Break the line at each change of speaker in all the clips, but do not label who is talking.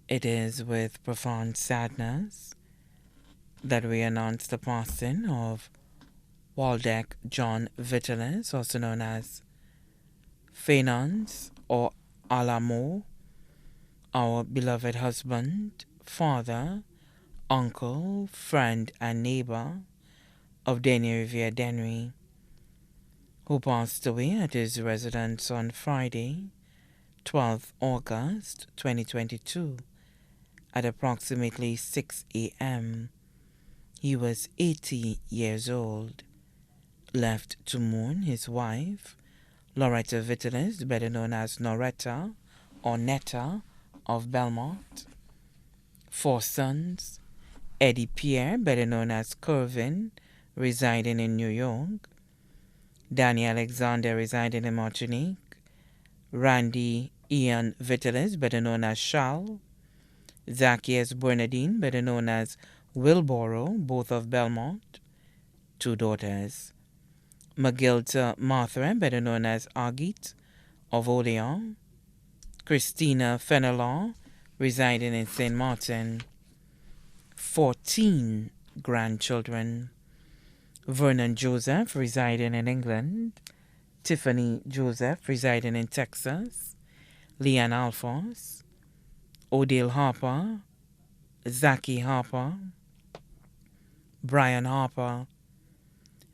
It is with profound sadness that we announce the passing of Waldeck John Vitalis, also known as Finance or Alamo, our beloved husband, father, uncle, friend, and neighbor of Denny Riviere Denry, who passed away at his residence on Friday, 12th August 2022 at approximately 6 a.m. He was 80 years old. Left to mourn his wife, Loretta Vitalis, better known as Noretta or Netta of Belmont. 4 sons, Eddie Pierre, better known as Curvin, residing in New York. Danny Alexander, residing in Martinique. Randy Ian Vitalis, better known as Charles. Zacchaeus Bernardine, better known as Wilboro, both of Belmont. 2 daughters. Magilta Martha, better known as Agit of Olean. Christina Fenelon, residing in St. Martin. 14 grandchildren. Vernon Joseph, residing in England. Tiffany Joseph, residing in Texas. Leanne Alphonse. Odile Harper. Zachy Harper. Brian Harper.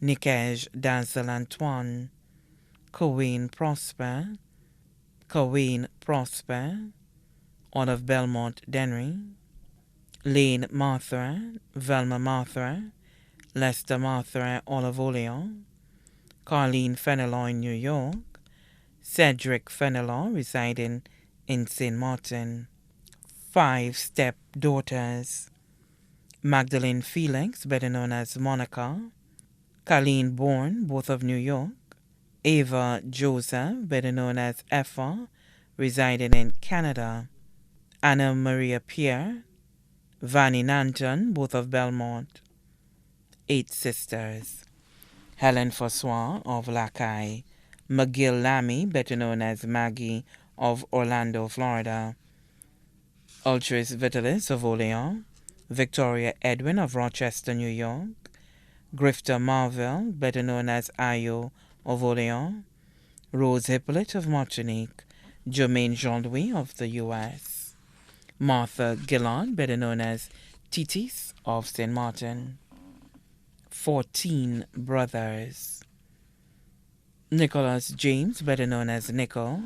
Nikej Danzel Antoine. Cowain Prosper. All of Belmont Denry. Lane Martha. Velma Martha. Lester Martha, all of Olean. Carleen Fenelon in New York. Cedric Fenelon, residing in St. Martin. 5 stepdaughters. Magdalene Felix, better known as Monica. Colleen Bourne, both of New York. Ava Joseph, better known as Effa, residing in Canada. Anna Maria Pierre. Vanny Nanton, both of Belmont. 8 sisters. Helen Fossois of Lacaille. McGill Lamy, better known as Maggie of Orlando, Florida. Ultris Vitalis of Olean. Victoria Edwin of Rochester, New York. Grifter Marvell, better known as Ayo of Olean. Rose Hippolyte of Martinique. Jermaine Jean-Louis of the U.S. Martha Gillard, better known as Titis of St. Martin. 14 brothers. Nicholas James, better known as Nickel.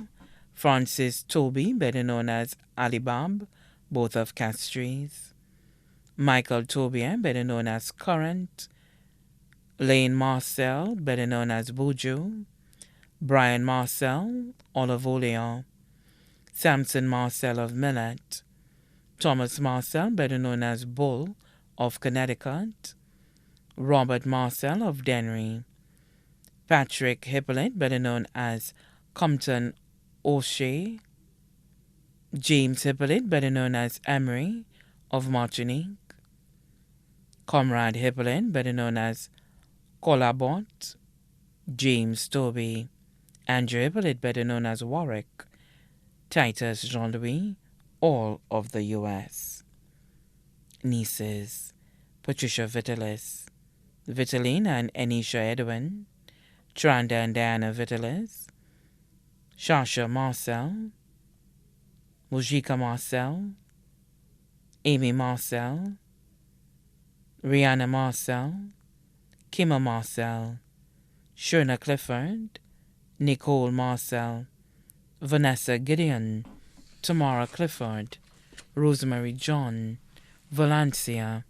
Francis Toby, better known as Alibab, both of Castries. Michael Tobier, better known as Current. Lane Marcel, better known as Buju. Brian Marcel, all of Olean. Samson Marcel of Millet. Thomas Marcel, better known as Bull of Connecticut. Robert Marcel of Denry. Patrick Hippolyte, better known as Compton O'Shea. James Hippolyte, better known as Emery of Martinique. Comrade Hippolyte, better known as Collabot. James Toby. Andrew Hippolyte, better known as Warwick. Titus Jean-Louis, all of the U.S. Nieces. Patricia Vitalis. Vitalina and Anisha Edwin. Tranda and Diana Vitalis. Shasha Marcel. Mujika Marcel. Amy Marcel. Rihanna Marcel. Kimma Marcel. Shirna Clifford. Nicole Marcel. Vanessa Gideon. Tamara Clifford. Rosemary John. Valencia.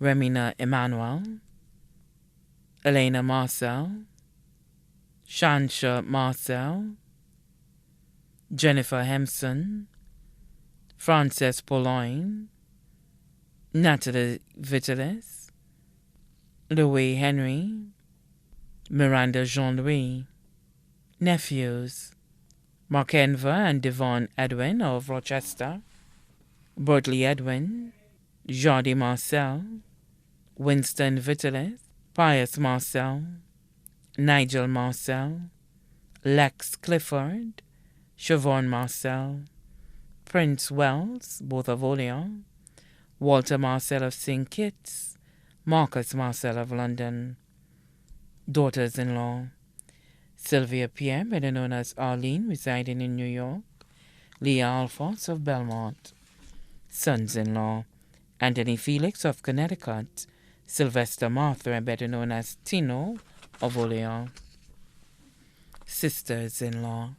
Remina Emmanuel. Elena Marcel. Shansha Marcel. Jennifer Hempson. Frances Pauline. Natalie Vitalis. Louis Henry. Miranda Jean-Louis. Nephews. Markenva and Devon Edwin of Rochester. Bertley Edwin. Jordi Marcel. Winston Vitalis. Pius Marcel. Nigel Marcel. Lex Clifford. Siobhan Marcel. Prince Wells, both of Olean, Walter Marcel of St. Kitts, Marcus Marcel of London. Daughters-in-law: Sylvia Pierre, better known as Arlene, residing in New York. Leah Alphonse of Belmont. Sons-in-law: Anthony Felix of Connecticut. Sylvester Martha, better known as Tino of Olean. Sisters-in-law: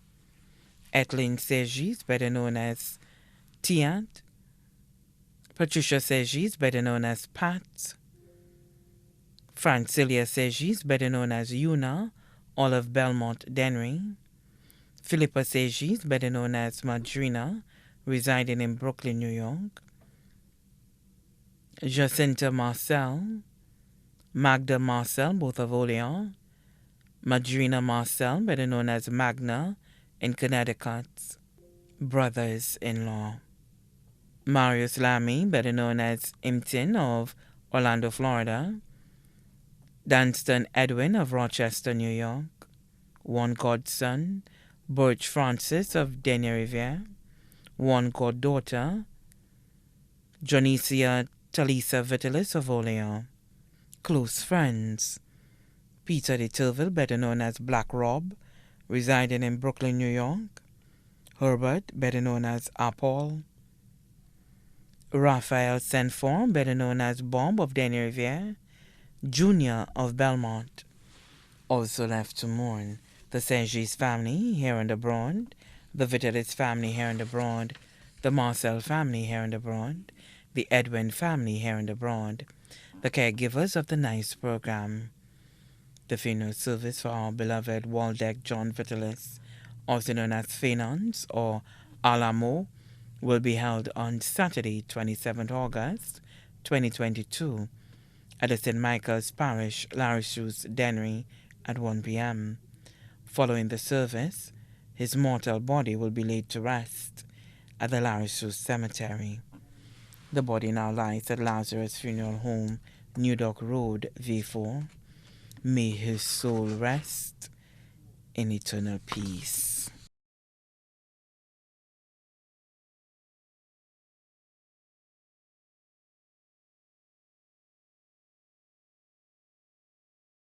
Ethelyn Segis, better known as Tiant. Patricia Segis, better known as Pat. Francilia Segis, better known as Una, all of Belmont Dennery. Philippa Segis, better known as Madrina, residing in Brooklyn, New York. Jacinta Marcel, Magda Marcel, both of Olean. Madrina Marcel, better known as Magna, in Connecticut. Brothers-in-law: Marius Lamy, better known as Impton of Orlando, Florida. Danston Edwin of Rochester, New York. One godson, Birch Francis of Denny-Riviere. One goddaughter, Jonicia Talisa Vitalis of Olean. Close friends: Peter de Turville, better known as Black Rob, residing in Brooklyn, New York. Herbert, better known as Apple. Raphael Senform, better known as Bomb of Denny-Riviere. Junior of Belmont. Also left to mourn: the Segis family here and abroad, the Vitalis family here and abroad, the Marcel family here and abroad, the Edwin family here and abroad, the caregivers of the NICE program. The funeral service for our beloved Waldeck John Vitalis, also known as Fenons or Alamo, will be held on Saturday, 27th August, 2022, at the St. Michael's Parish, Larry Shoes, Dennery, at 1 p.m. Following the service, his mortal body will be laid to rest at the Larry Shoes Cemetery. The body now lies at Lazarus Funeral Home, New Dock Road, V4. May his soul rest in eternal peace.